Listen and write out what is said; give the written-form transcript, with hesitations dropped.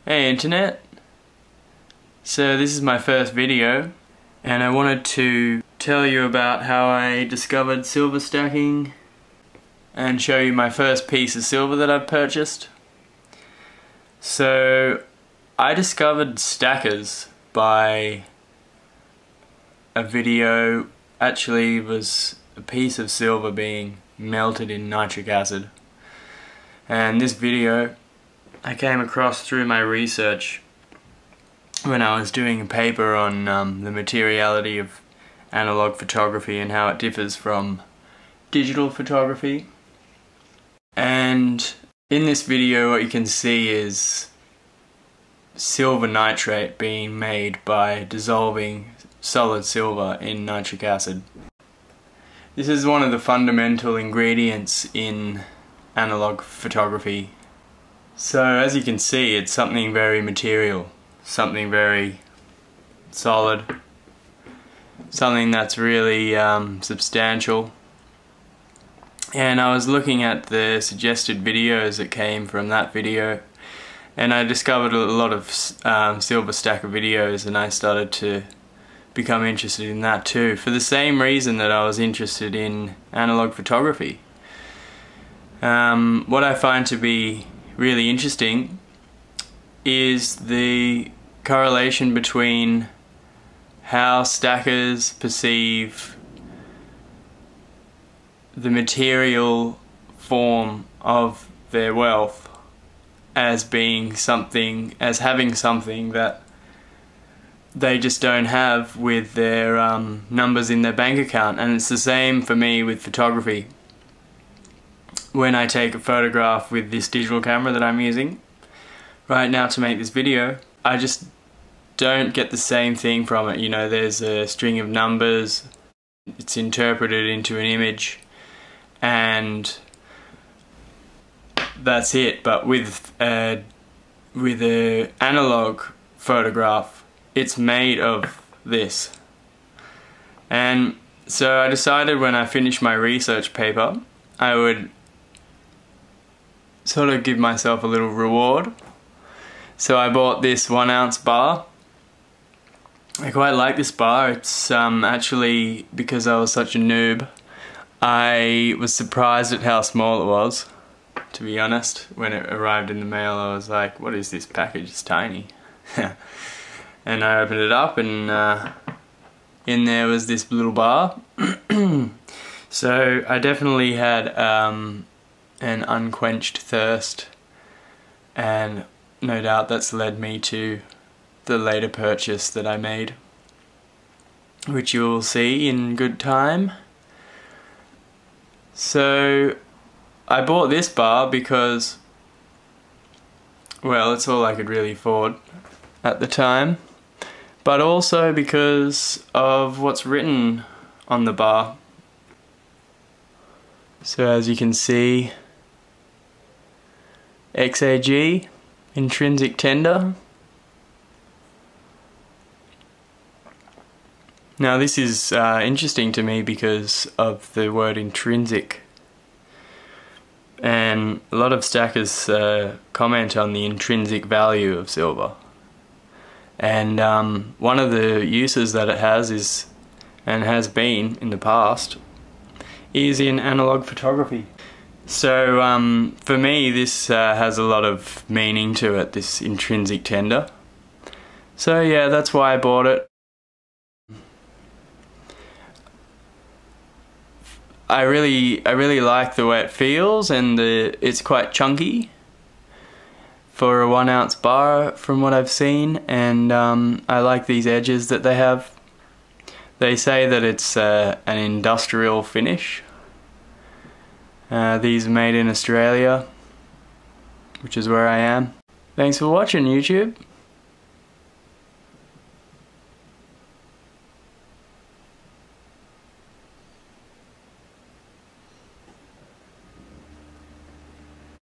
Hey Internet, so this is my first video and I wanted to tell you about how I discovered silver stacking and show you my first piece of silver that I've purchased. So I discovered stackers by a video. Actually, it was a piece of silver being melted in nitric acid, and this video I came across through my research when I was doing a paper on the materiality of analog photography and how it differs from digital photography. And in this video what you can see is silver nitrate being made by dissolving solid silver in nitric acid. This is one of the fundamental ingredients in analog photography. So as you can see, it's something very material, something very solid, something that's really substantial. And I was looking at the suggested videos that came from that video, and I discovered a lot of silver stacker videos, and I started to become interested in that too, for the same reason that I was interested in analog photography. What I find to be really interesting is the correlation between how stackers perceive the material form of their wealth as being something, as having something that they just don't have with their numbers in their bank account. And it's the same for me with photography. When I take a photograph with this digital camera that I'm using right now to make this video, I just don't get the same thing from it. You know, there's a string of numbers, it's interpreted into an image, and that's it. But with a analog photograph, it's made of this. And so I decided when I finished my research paper, I would sort of give myself a little reward. So I bought this 1 ounce bar. I quite like this bar. It's actually, because I was such a noob, I was surprised at how small it was, to be honest. When it arrived in the mail, I was like, what is this package? It's tiny. And I opened it up, and in there was this little bar. So I definitely had an unquenched thirst, and no doubt that's led me to the later purchase that I made, which you will see in good time. So I bought this bar because, well, it's all I could really afford at the time, but also because of what's written on the bar. So as you can see, XAG, intrinsic tender. Now this is interesting to me because of the word intrinsic, and a lot of stackers comment on the intrinsic value of silver, and one of the uses that it has is, and has been in the past, is in analog photography. So for me this has a lot of meaning to it, this intrinsic tender. So yeah, that's why I bought it. I really like the way it feels, and it's quite chunky for a 1 ounce bar from what I've seen, and I like these edges that they have. They say that it's an industrial finish. These are made in Australia, which is where I am. Thanks for watching, YouTube.